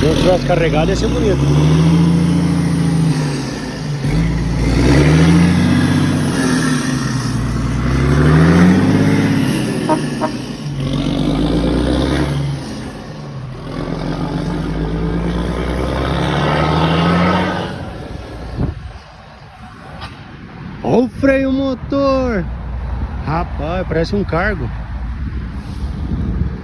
Se não tivesse carregado ia ser bonito. Olha o freio motor. Rapaz, parece um cargo.